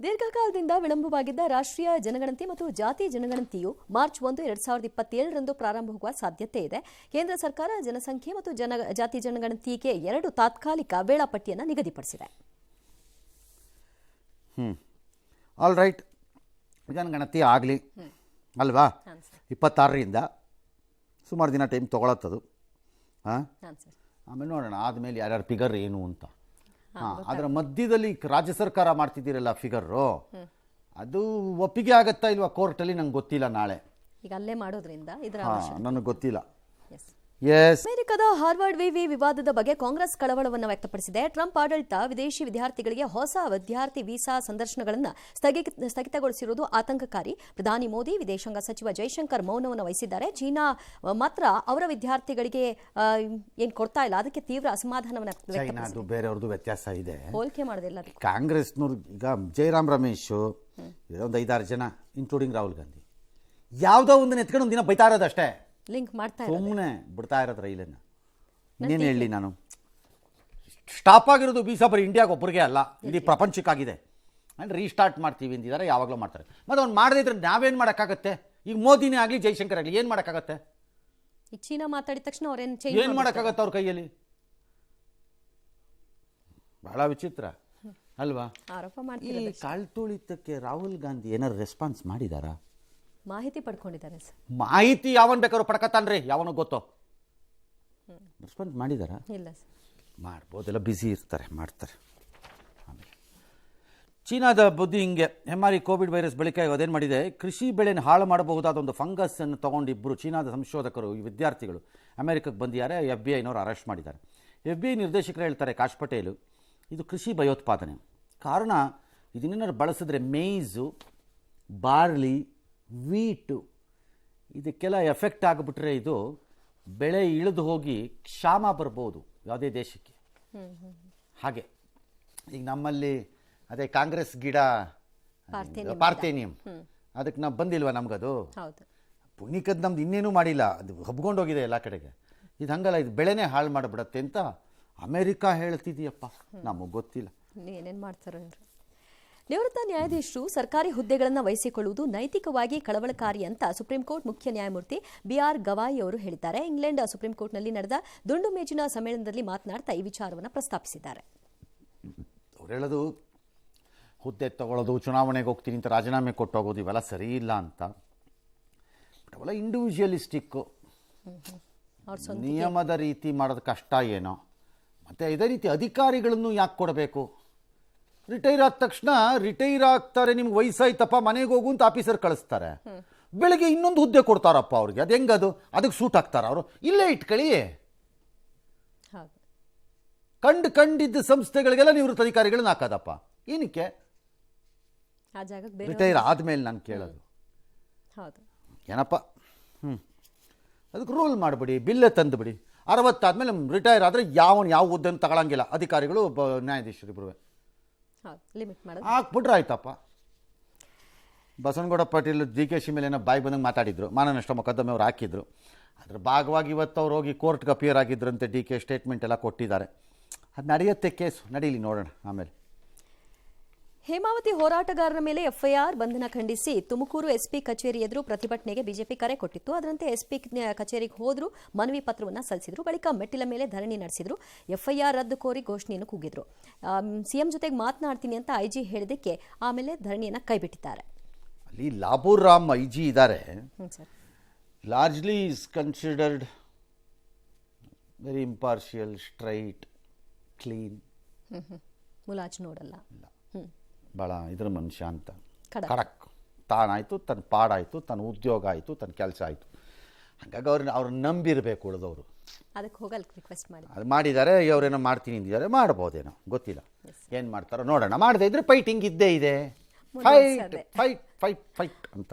ದೀರ್ಘಕಾಲದಿಂದ ವಿಳಂಬವಾಗಿದ್ದ ರಾಷ್ಟ್ರೀಯ ಜನಗಣತಿ ಮತ್ತು ಜಾತಿ ಜನಗಣತಿಯು ಮಾರ್ಚ್ 1, 2027ರಂದು ಪ್ರಾರಂಭವಾಗುವ ಸಾಧ್ಯತೆ ಇದೆ. ಕೇಂದ್ರ ಸರ್ಕಾರ ಜನಸಂಖ್ಯೆ ಮತ್ತು ಜಾತಿ ಜನಗಣತಿಗೆ 2 ತಾತ್ಕಾಲಿಕ ವೇಳಾಪಟ್ಟಿಯನ್ನು ನಿಗದಿಪಡಿಸಿದೆ. ಆಲ್ ರೈಟ್, ಜನಗಣತಿ ಆಗಲಿ ಅಲ್ವಾ? 26ರಿಂದ ಸುಮಾರು ದಿನ ಟೈಮ್ ತೊಗೊಳತ್ತದು. ಆಮೇಲೆ ನೋಡೋಣ ಆದಮೇಲೆ ಯಾರ್ಯಾರು ಫಿಗರ್ ಏನು ಅಂತ. ಅದರ ಮಧ್ಯದಲ್ಲಿ ರಾಜ್ಯ ಸರ್ಕಾರ ಮಾಡ್ತಿದ್ದೀರಲ್ಲ ಫಿಗರು, ಅದು ಒಪ್ಪಿಗೆ ಆಗತ್ತಾ ಇಲ್ವಾ ಕೋರ್ಟಲ್ಲಿ ನಂಗೆ ಗೊತ್ತಿಲ್ಲ. ನಾಳೆ ಈಗ ಅಲ್ಲೇ ಮಾಡೋದ್ರಿಂದ ನನಗೆ ಗೊತ್ತಿಲ್ಲ. ಅಮೆರಿಕದ ಹಾರ್ವರ್ಡ್ ವಿವಿ ವಿವಾದದ ಬಗ್ಗೆ ಕಾಂಗ್ರೆಸ್ ಕಳವಳವನ್ನು ವ್ಯಕ್ತಪಡಿಸಿದೆ. ಟ್ರಂಪ್ ಆಡಳಿತ ವಿದೇಶಿ ವಿದ್ಯಾರ್ಥಿಗಳಿಗೆ ಹೊಸ ವಿದ್ಯಾರ್ಥಿ ವೀಸಾ ಸಂದರ್ಶನಗಳನ್ನು ಸ್ಥಗಿತಗೊಳಿಸಿರುವುದು ಆತಂಕಕಾರಿ. ಪ್ರಧಾನಿ ಮೋದಿ, ವಿದೇಶಾಂಗ ಸಚಿವ ಜೈಶಂಕರ್ ಮೌನವನ್ನು ವಹಿಸಿದ್ದಾರೆ. ಚೀನಾ ಮಾತ್ರ ಅವರ ವಿದ್ಯಾರ್ಥಿಗಳಿಗೆ ಏನು ಕೊಡ್ತಾ ಇಲ್ಲ, ಅದಕ್ಕೆ ತೀವ್ರ ಅಸಮಾಧಾನವನ್ನು ವ್ಯಕ್ತಪಡಿಸಿದೆ. ಬೇರೆಯವ್ರದ್ದು ವ್ಯತ್ಯಾಸ ಇದೆ, ಹೋಲಿಕೆ ಮಾಡೋದಿಲ್ಲ. ಕಾಂಗ್ರೆಸ್ನವ್ರು ಈಗ ಜಯರಾಮ್ ರಮೇಶ್ ಒಂದು 5-6 ಜನ ಇನ್ಕ್ಲೂಡಿಂಗ್ ರಾಹುಲ್ ಗಾಂಧಿ ಯಾವುದೋ ಒಂದನ್ನ ಎತ್ಕೊಂಡು ಒಂದಿನ ಬೈತಾ ಇರೋದಷ್ಟೇ, ಲಿಂಕ್ ಮಾಡ್ತಾ ಸುಮ್ಮನೆ ಬಿಡ್ತಾ ಇರೋದು ರೈಲನ್ನು. ಇನ್ನೇನು ಹೇಳಿ ನಾನು, ಸ್ಟಾಪ್ ಆಗಿರೋದು ವೀಸಾ ಬರೀ ಇಂಡಿಯಾಗೆ ಒಬ್ಬರಿಗೆ ಅಲ್ಲ, ಇಡೀ ಪ್ರಪಂಚಕ್ಕಾಗಿದೆ. ಆ್ಯಂಡ್ ರೀಸ್ಟಾರ್ಟ್ ಮಾಡ್ತೀವಿ ಅಂತಿದ್ದಾರೆ, ಯಾವಾಗಲೂ ಮಾಡ್ತಾರೆ. ಮತ್ತು ಅವ್ನು ಮಾಡದೇ ಇದ್ರೆ ನಾವೇನು ಮಾಡೋಕ್ಕಾಗತ್ತೆ? ಈಗ ಮೋದಿನೇ ಆಗಲಿ ಜೈಶಂಕರ್ ಆಗಲಿ ಏನು ಮಾಡೋಕ್ಕಾಗತ್ತೆ? ಈಗ ಚೀನಾ ಮಾತಾಡಿದ ತಕ್ಷಣ ಅವ್ರೇನು ಏನು ಮಾಡೋಕ್ಕಾಗತ್ತೆ ಅವ್ರ ಕೈಯಲ್ಲಿ? ಬಹಳ ವಿಚಿತ್ರ ಅಲ್ವಾ? ಆರೋಪ ಈ ಮಾಡ್ತಿದ್ದಾರೆ. ಕಾಳ್ತುಳಿತಕ್ಕೆ ರಾಹುಲ್ ಗಾಂಧಿ ಏನಾದ್ರು ರೆಸ್ಪಾನ್ಸ್ ಮಾಡಿದಾರಾ? ಮಾಹಿತಿ ಪಡ್ಕೊಂಡಿದ್ದಾರೆ ಸರ್. ಮಾಹಿತಿ ಯಾವನ್ ಬೇಕಾದ್ರು ಪಡ್ಕತ್ತಾನ್ರಿ, ಯಾವನಿಗೆ ಗೊತ್ತೋ. ರೆಸ್ಪಾನ್ಸ್ ಮಾಡಿದಾರಾ? ಇಲ್ಲ ಸರ್. ಮಾಡ್ಬೋದೆಲ್ಲ, ಬ್ಯುಸಿ ಇರ್ತಾರೆ, ಮಾಡ್ತಾರೆ. ಆಮೇಲೆ ಚೀನಾದ ಬುದ್ಧಿ ಹಿಂಗೆ. ಹೆಮ್ಮಾರಿ ಕೋವಿಡ್ ವೈರಸ್ ಬಳಿಕ ಅದೇನು ಮಾಡಿದೆ, ಕೃಷಿ ಬೆಳೆನ ಹಾಳು ಮಾಡಬಹುದಾದ ಒಂದು ಫಂಗಸ್ ಅನ್ನು ತಗೊಂಡು ಇಬ್ಬರು ಚೀನಾದ ಸಂಶೋಧಕರು, ಈ ವಿದ್ಯಾರ್ಥಿಗಳು ಅಮೆರಿಕಕ್ಕೆ ಬಂದಿದ್ದಾರೆ. FBI ಅರೆಸ್ಟ್ ಮಾಡಿದ್ದಾರೆ. FBI ನಿರ್ದೇಶಕರು ಹೇಳ್ತಾರೆ, ಕಾಶ್ ಪಟೇಲು, ಇದು ಕೃಷಿ ಭಯೋತ್ಪಾದನೆ. ಕಾರಣ ಇದನ್ನೇನಾದ್ರು ಬಳಸಿದ್ರೆ ಮೇಯ್ಸು, ಬಾರ್ಲಿ, ವೀಟು ಇದಕ್ಕೆಲ್ಲ ಎಫೆಕ್ಟ್ ಆಗಿಬಿಟ್ರೆ ಇದು ಬೆಳೆ ಇಳಿದು ಹೋಗಿ ಕ್ಷಾಮ ಬರ್ಬೋದು ಯಾವುದೇ ದೇಶಕ್ಕೆ. ಹಾಗೆ ಈಗ ನಮ್ಮಲ್ಲಿ ಅದೇ ಕಾಂಗ್ರೆಸ್ ಗಿಡ ಪಾರ್ಥೇನಿಯಂ, ಅದಕ್ಕೆ ನಾವು ಬಂದಿಲ್ವಾ ನಮಗದು? ಪುಣ್ಯಕದ್ದು ನಮ್ದು ಇನ್ನೇನೂ ಮಾಡಿಲ್ಲ, ಅದು ಹಬ್ಕೊಂಡೋಗಿದೆ ಎಲ್ಲ ಕಡೆಗೆ. ಇದು ಹಂಗಲ್ಲ, ಇದು ಬೆಳೆನೇ ಹಾಳು ಮಾಡಿಬಿಡತ್ತೆ ಅಂತ ಅಮೆರಿಕ ಹೇಳ್ತಿದೆಯಪ್ಪ, ನಮಗೆ ಗೊತ್ತಿಲ್ಲ ಏನೇನು ಮಾಡ್ತಾರೆ. ನಿವೃತ್ತ ನ್ಯಾಯಾಧೀಶರು ಸರ್ಕಾರಿ ಹುದ್ದೆಗಳನ್ನು ವಹಿಸಿಕೊಳ್ಳುವುದು ನೈತಿಕವಾಗಿ ಕಳವಳಕಾರಿ ಅಂತ ಸುಪ್ರೀಂ ಕೋರ್ಟ್ ಮುಖ್ಯ ನ್ಯಾಯಮೂರ್ತಿ BR ಗವಾಯಿ ಅವರು ಹೇಳಿದ್ದಾರೆ. ಇಂಗ್ಲೆಂಡ್ ಸುಪ್ರೀಂ ಕೋರ್ಟ್ನಲ್ಲಿ ನಡೆದ ದುಂಡು ಮೇಜಿನ ಸಮ್ಮೇಳನದಲ್ಲಿ ಮಾತನಾಡ್ತಾ ಈ ವಿಚಾರವನ್ನು ಪ್ರಸ್ತಾಪಿಸಿದ್ದಾರೆ. ಅವ್ರು ಹೇಳೋದು ಹುದ್ದೆ ತಗೊಳ್ಳೋದು, ಚುನಾವಣೆಗೆ ಹೋಗ್ತೀನಿ ಅಂತ ರಾಜೀನಾಮೆ ಕೊಟ್ಟು ಹೋಗೋದು ಇವೆಲ್ಲ ಸರಿ ಇಲ್ಲ ಅಂತ. ಬಟ್ ಅವೆಲ್ಲ ಇಂಡಿವಿಜುವಲಿಸ್ಟಿಕ್ಕು, ನಿಯಮದ ರೀತಿ ಮಾಡೋದು ಕಷ್ಟ ಏನೋ. ಮತ್ತು ಇದೇ ರೀತಿ ಅಧಿಕಾರಿಗಳನ್ನು ಯಾಕೆ ಕೊಡಬೇಕು? ರಿಟೈರ್ ಆದ ತಕ್ಷಣ ರಿಟೈರ್ ಆಗ್ತಾರೆ, ನಿಮ್ಗೆ ವಯಸ್ಸಾಯ್ತಪ್ಪ ಮನೆಗೆ ಹೋಗು ಅಂತ ಆಫೀಸರ್ ಕಳಿಸ್ತಾರೆ. ಬೆಳಗ್ಗೆ ಇನ್ನೊಂದು ಹುದ್ದೆ ಕೊಡ್ತಾರಪ್ಪ ಅವ್ರಿಗೆ. ಅದು ಹೆಂಗದು? ಅದಕ್ಕೆ ಸೂಟ್ ಆಗ್ತಾರ ಅವರು? ಇಲ್ಲೇ ಇಟ್ಕೊಳ್ಳಿ. ಕಂಡಿದ್ದ ಸಂಸ್ಥೆಗಳಿಗೆಲ್ಲ ನಿವೃತ್ತ ಅಧಿಕಾರಿಗಳನ್ನ ಹಾಕೋದಪ್ಪ ಏನಕ್ಕೆ? ರಿಟೈರ್ ಆದ್ಮೇಲೆ ನಾನು ಕೇಳೋದು ಏನಪ್ಪ, ಅದಕ್ಕೆ ರೂಲ್ ಮಾಡಿಬಿಡಿ, ಬಿಲ್ಲೇ ತಂದುಬಿಡಿ. 60 ಆದಮೇಲೆ ರಿಟೈರ್ ಆದರೆ ಯಾವ ಹುದ್ದೆನೂ ತಗೊಳಂಗಿಲ್ಲ ಅಧಿಕಾರಿಗಳು, ನ್ಯಾಯಾಧೀಶರು ಇಬ್ಬರು ಹಾಕ್ಬಿಟ್ರೆ ಆಯ್ತಪ್ಪ. ಬಸವನಗೌಡ ಪಾಟೀಲ್ DKಶಿ ಮೇಲೆ ಏನೋ ಬಾಯಿ ಬಂದಂಗೆ ಮಾತಾಡಿದ್ರು, ಮಾನನಷ್ಟ ಮೊಕದ್ದಮೆ ಅವ್ರು ಹಾಕಿದ್ರು. ಅದ್ರ ಭಾಗವಾಗಿ ಇವತ್ತು ಅವ್ರು ಹೋಗಿ ಕೋರ್ಟ್ಗೆ ಅಪಿಯರ್ ಆಗಿದ್ರಂತೆ. DK ಸ್ಟೇಟ್ಮೆಂಟ್ ಎಲ್ಲ ಕೊಟ್ಟಿದ್ದಾರೆ. ಅದು ನಡೆಯುತ್ತೆ, ಕೇಸು ನಡೀಲಿ, ನೋಡೋಣ ಆಮೇಲೆ. ಹೇಮಾವತಿ ಹೋರಾಟಗಾರರ ಮೇಲೆ FIR ಬಂಧನ ಖಂಡಿಸಿ ತುಮಕೂರು SP ಕಚೇರಿ ಎದುರು ಪ್ರತಿಭಟನೆಗೆ ಬಿಜೆಪಿ ಕರೆ ಕೊಟ್ಟಿತ್ತು. ಅದರಂತೆ SP ಕಚೇರಿಗೆ ಹೋದ್ರು, ಮನವಿ ಪತ್ರವನ್ನು ಸಲ್ಲಿಸಿದ್ರು. ಬಳಿಕ ಮೆಟ್ಟಿಲ ಮೇಲೆ ಧರಣಿ ನಡೆಸಿದ್ರು. FIR ರದ್ದು ಕೋರಿ ಘೋಷಣೆಯನ್ನು ಕೂಗಿದ್ರು. CM ಜೊತೆಗೆ ಮಾತನಾಡ್ತೀನಿ ಅಂತ IG ಹೇಳಿದಕ್ಕೆ ಆಮೇಲೆ ಧರಣಿಯನ್ನು ಕೈಬಿಟ್ಟಿದ್ದಾರೆ. ಅಲ್ಲಿ ಲಾಬೂರ್ ರಾಮ್ IG ಇದ್ದಾರೆ. Largely is considered very impartial, straight, clean, ಮುಲಾಜ್ ನೋಡಲ್ಲ, ಭಾಳ ಇದ್ರ ಮನುಷ್ಯ ಅಂತ. ಕಡಕ್ ತಾನಾಯಿತು, ತನ್ನ ಪಾಡಾಯಿತು, ತನ್ನ ಉದ್ಯೋಗ ಆಯಿತು, ತನ್ನ ಕೆಲಸ ಆಯಿತು. ಹಾಗಾಗಿ ಅವ್ರನ್ನ ನಂಬಿರಬೇಕು ಉಳಿದವರು. ಅದಕ್ಕೆ ಹೋಗಲ್ಲ ರಿಕ್ವೆಸ್ಟ್ ಮಾಡಿ ಅದು ಮಾಡಿದ್ದಾರೆ. ಅವರೇನೋ ಮಾಡ್ತೀನಿ ಅಂದಿದ್ದಾರೆ, ಮಾಡ್ಬೋದೇನೋ ಗೊತ್ತಿಲ್ಲ, ಏನು ಮಾಡ್ತಾರೋ ನೋಡೋಣ. ಮಾಡದೇ ಇದ್ರೆ ಫೈಟಿಂಗ್ ಇದ್ದೇ ಇದೆ, ಫೈಟ್ ಫೈಟ್ ಫೈಟ್ ಫೈಟ್ ಅಂತ.